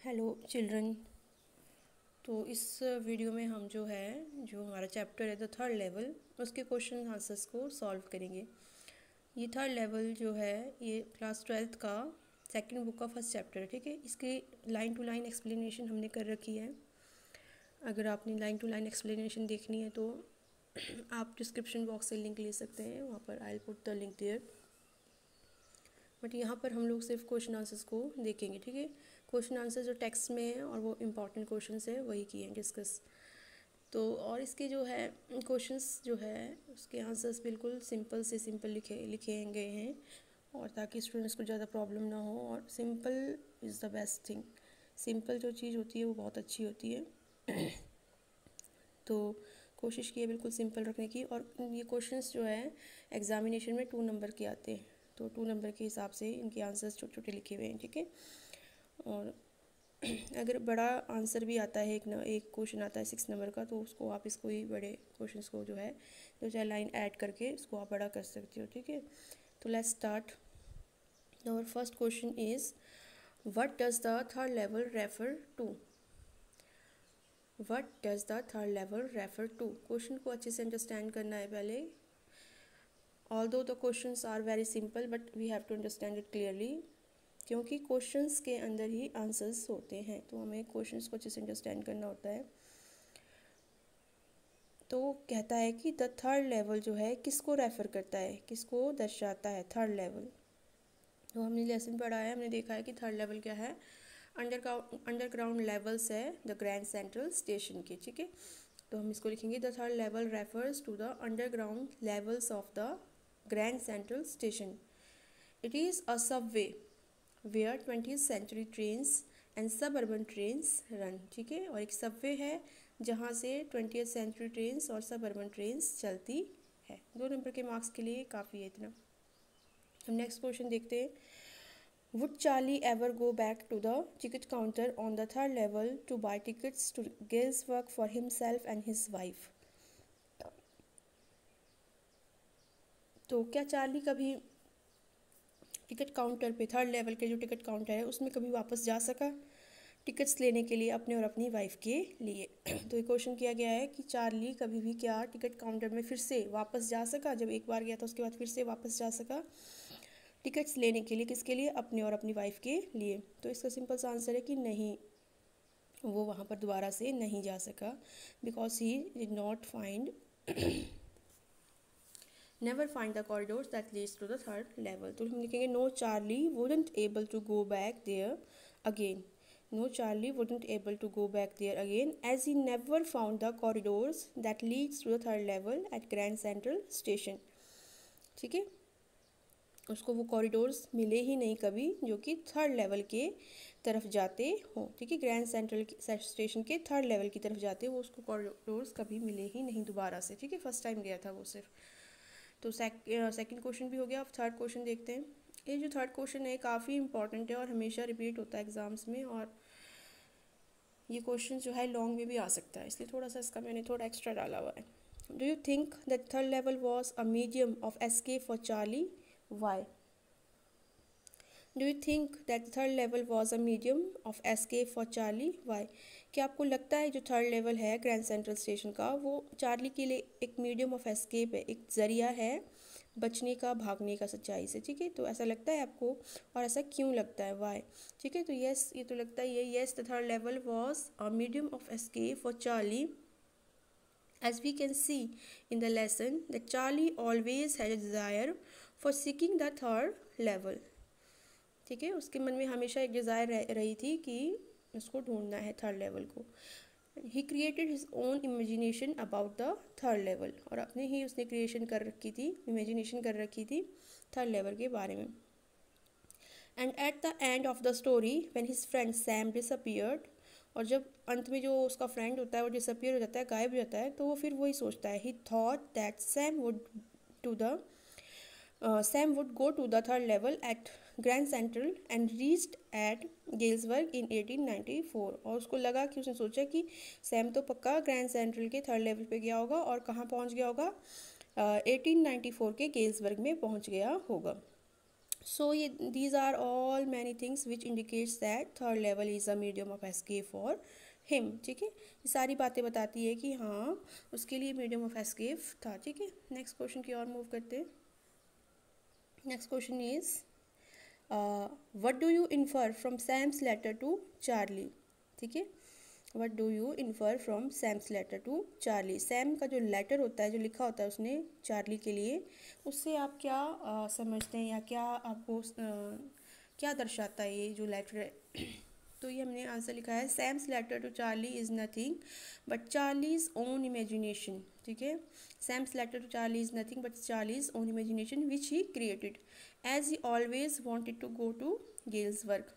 Hello children. तो इस video में हम जो हमारा चैप्टर है द थर्ड लेवल, उसके क्वेश्चन आंसर्स को सॉल्व करेंगे। ये थर्ड लेवल जो है ये क्लास 12th का सेकंड बुक का फर्स्ट चैप्टर है। ठीक है, इसकी लाइन टू लाइन एक्सप्लेनेशन हमने कर रखी है। अगर आपने लाइन टू लाइन एक्सप्लेनेशन देखनी है तो आप डिस्क्रिप्शन बॉक्स से लिंक ले सकते हैं, वहाँ पर I will put the link there. But यहाँ पर हम लोग सिर्फ क्वेश्चन आंसर्स को देखेंगे। ठीक है, क्वेश्चन आंसर जो टेक्स्ट में है और वो इम्पॉर्टेंट क्वेश्चंस है वही किए हैं डिस्कस। तो और इसके जो है क्वेश्चंस जो है उसके आंसर्स बिल्कुल सिंपल से सिंपल लिखे गए हैं, और ताकि स्टूडेंट्स को ज़्यादा प्रॉब्लम ना हो। और simple is the best thing. Simple जो चीज़ होती है वो बहुत अच्छी होती है। तो कोशिश की है बिल्कुल सिंपल रखने की। और ये क्वेश्चंस जो है एग्जामिनेशन में 2 नंबर के आते हैं, तो 2 नंबर के हिसाब से इनके आंसर्स छोटे छोटे लिखे हुए हैं। ठीक है, और अगर बड़ा आंसर भी आता है, एक क्वेश्चन आता है 6 नंबर का, तो उसको आप इसको ही बड़े क्वेश्चंस को जो है दो चार लाइन ऐड करके इसको आप बड़ा कर सकते हो। ठीक है, तो let's start. Our first question is what does the third level refer to. What does the third level refer to. Question को अच्छे से अंडरस्टैंड करना है पहले। Although the questions are very simple but we have to understand it clearly, क्योंकि questions के अंदर ही answers होते हैं, तो हमें क्वेश्चंस को अच्छे से अंडरस्टैंड करना होता है। तो कहता है कि द थर्ड लेवल जो है किसको रेफर करता है, किसको दर्शाता है थर्ड लेवल। तो हमने लेसन पढ़ा है, हमने देखा है कि थर्ड लेवल क्या है, अंडरग्राउंड लेवल्स है द ग्रैंड सेंट्रल स्टेशन के। ठीक है, तो हम इसको लिखेंगे the third level refers to the underground levels of the Grand Central Station. It is a subway where 20th century trains and suburban trains run। ठीक है, और एक सबवे है जहाँ से 20th century trains और suburban trains चलती है। 2 नंबर के मार्क्स के लिए काफ़ी है इतना। हम नेक्स्ट क्वेश्चन देखते हैं। Would Charlie ever go back to the ticket counter on the third level to buy tickets to Gisworth for himself and his wife? तो क्या चार्ली कभी टिकट काउंटर पे, थर्ड लेवल के जो टिकट काउंटर है उसमें कभी वापस जा सका टिकट्स लेने के लिए अपने और अपनी वाइफ के लिए? तो ये क्वेश्चन किया गया है कि चार्ली कभी भी क्या टिकट काउंटर में फिर से वापस जा सका, जब एक बार गया था उसके बाद फिर से वापस जा सका टिकट्स लेने के लिए, किसके लिए? अपने और अपनी वाइफ के लिए। तो इसका सिंपल सा आंसर है कि नहीं, वो वहाँ पर दोबारा से नहीं जा सका, because he did not find never find the corridors that leads to the third level। तो हम लिखेंगे no Charlie wouldn't able to go back there again। No Charlie wouldn't able to go back there again as he never found the corridors that leads to the third level at Grand Central Station। ठीक है, उसको वो corridors मिले ही नहीं कभी जो कि third level के तरफ जाते हों। ठीक है, ग्रैंड सेंट्रल स्टेशन के थर्ड लेवल की तरफ जाते वो उसको कॉरिडोर्स कभी मिले ही नहीं दोबारा से। ठीक है, फर्स्ट टाइम गया था वो सिर्फ। तो सेकंड क्वेश्चन भी हो गया। अब थर्ड क्वेश्चन देखते हैं। ये जो थर्ड क्वेश्चन है काफ़ी इंपॉर्टेंट है और हमेशा रिपीट होता है एग्जाम्स में, और ये क्वेश्चन जो है लॉन्ग में भी आ सकता है, इसलिए थोड़ा सा इसका मैंने थोड़ा एक्स्ट्रा डाला हुआ है। Do you think that third level was a medium of escape for Charlie? Why? Do you think that third level was a medium of escape for Charlie? Why? क्या आपको लगता है जो थर्ड लेवल है Grand Central Station का वो Charlie के लिए एक मीडियम ऑफ एस्केप है, एक ज़रिया है बचने का, भागने का सच्चाई से? ठीक है, तो ऐसा लगता है आपको, और ऐसा क्यों लगता है? वाई? ठीक है, तो यस, ये तो लगता है ये yes the third level was a medium of escape for Charlie, as we can see in the lesson that Charlie always had a desire for seeking the third level। ठीक है, उसके मन में हमेशा एक डिज़ायर रही थी कि उसको ढूंढना है थर्ड लेवल को। He created his own imagination about the third level, और अपने ही उसने क्रिएशन कर रखी थी, इमेजिनेशन कर रखी थी थर्ड लेवल के बारे में। And at the end of the story when his friend Sam disappeared, और जब अंत में जो उसका फ्रेंड होता है वो डिसअपियर हो जाता है, गायब हो जाता है, तो वो फिर वही सोचता है, ही thought that Sam would go to the third level at Grand Central and reached at Galesburg in 1894। और उसको लगा कि उसने सोचा कि सैम तो पक्का ग्रैंड सेंट्रल के थर्ड लेवल पे गया होगा, और कहाँ पहुँच गया होगा? 1894 के गेल्सबर्ग में पहुँच गया होगा। सो ये these are all many things which indicates that third level is a medium of escape for him, ठीक है। ये सारी बातें बताती है कि हाँ उसके लिए मीडियम ऑफ एस्केप था, ठीक है। नेक्स्ट क्वेश्चन की ओर मूव करते हैं। Next question is what do you infer from Sam's letter to Charlie, ठीक है। What do you infer from Sam's letter to Charlie, Sam का जो लेटर होता है, जो लिखा होता है उसने चार्ली के लिए, उससे आप क्या समझते हैं या क्या आपको क्या दर्शाता है ये जो लेटर है। तो ये हमने आंसर लिखा है, Sam's letter to Charlie is nothing but Charlie's own imagination, ठीक है। Sam's letter to Charlie is nothing but Charlie's own imagination which he created as he always wanted to go to Galesburg,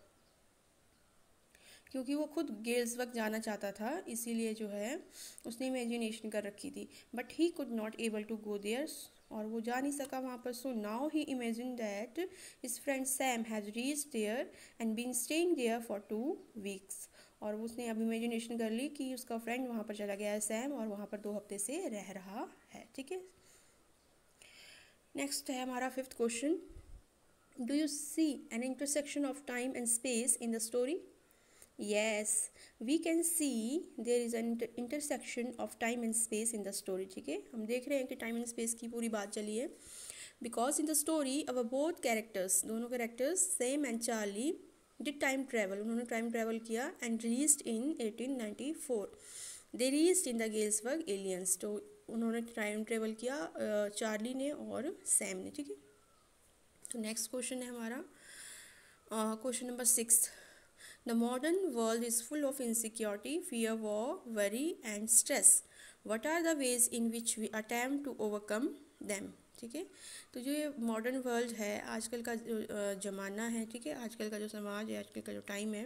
क्योंकि वो खुद Galesburg जाना चाहता था, इसीलिए जो है उसने इमेजिनेशन कर रखी थी। But he could not able to go there, और वो जा नहीं सका वहाँ पर। So now he imagine that his friend Sam has reached there and been staying there for 2 weeks, और उसने अब इमेजिनेशन कर ली कि उसका फ्रेंड वहाँ पर चला गया है सैम, और वहाँ पर 2 हफ्ते से रह रहा है, ठीक है। नेक्स्ट है हमारा 5th question, do you see an intersection of time and space in the story? Yes, we can see there is an intersection of time and space in the story, ठीक है। हम देख रहे हैं कि टाइम एंड स्पेस की पूरी बात चली है। Because in the story our both characters, दोनों characters Sam and Charlie did time travel, उन्होंने टाइम ट्रेवल किया and reached in 1894, they reached in the Gelsburg aliens, तो उन्होंने टाइम ट्रेवल किया चार्ली ने और सैम ने, ठीक है। तो नेक्स्ट क्वेश्चन है हमारा question number 6, The modern world is full of insecurity, fear, war, worry and stress. What are the ways in which we attempt to overcome them? ठीक है। तो जो ये मॉडर्न वर्ल्ड है, आजकल का जो ज़माना है, ठीक है, आजकल का जो समाज है, आजकल का जो टाइम है,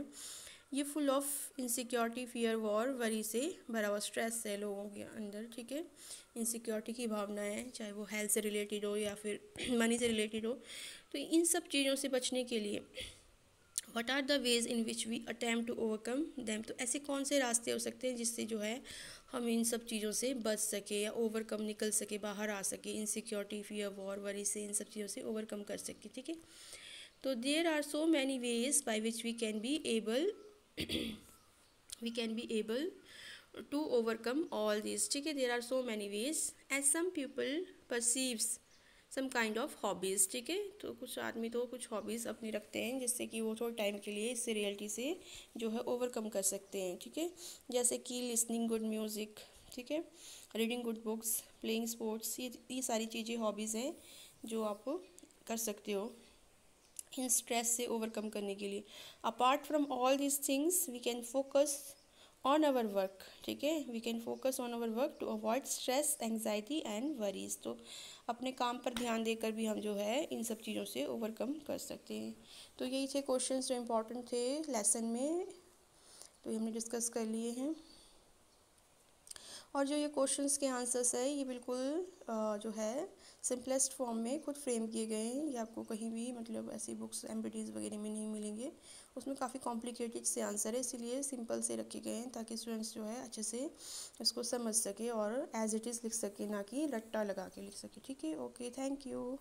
ये full of insecurity, fear, war, worry से भरा हुआ स्ट्रेस है लोगों के अंदर, ठीक है। इनसिक्योरिटी की भावना है, चाहे वो हेल्थ से रिलेटेड हो या फिर मनी से रिलेटेड हो। तो इन सब चीज़ों से बचने के लिए what are the ways in which we attempt to overcome them, तो ऐसे कौन से रास्ते हो सकते हैं जिससे जो है हम इन सब चीज़ों से बच सके या ओवरकम निकल सके, बाहर आ सके, इनसिक्योरिटी, फियर, वॉर, वरी से, इन सब चीज़ों से ओवरकम कर सके, ठीक है। तो there are so many ways by which we can be able to overcome all this, ठीक है। There are so many ways as some people perceives some kind of hobbies, ठीक है। तो कुछ आदमी तो कुछ हॉबीज़ अपनी रखते हैं जिससे कि वो थोड़े टाइम के लिए इससे रियलिटी से जो है ओवरकम कर सकते हैं, ठीक है। जैसे कि लिसनिंग गुड म्यूज़िक, ठीक है, reading good books, playing sports, ये सारी चीज़ें हॉबीज़ हैं जो आप कर सकते हो इन स्ट्रेस से ओवरकम करने के लिए। Apart from all these things we can focus on our work, ठीक है, we can focus on our work to avoid stress, anxiety and worries. तो अपने काम पर ध्यान देकर भी हम जो है इन सब चीज़ों से ओवरकम कर सकते हैं। तो यही थे क्वेश्चंस जो इम्पोर्टेंट थे लेसन में, तो ये हमने डिस्कस कर लिए हैं। और जो ये क्वेश्चंस के आंसर्स है ये बिल्कुल जो है सिंपलेस्ट फॉर्म में खुद फ्रेम किए गए हैं, ये आपको कहीं भी मतलब ऐसी बुक्स एमपीटीज वगैरह में नहीं मिलेंगे। उसमें काफ़ी कॉम्प्लिकेटेड से आंसर है, इसीलिए सिंपल से रखे गए हैं ताकि स्टूडेंट्स जो है अच्छे से इसको समझ सके और एज इट इज़ लिख सके, ना कि रट्टा लगा के लिख सके, ठीक है। Okay, thank you.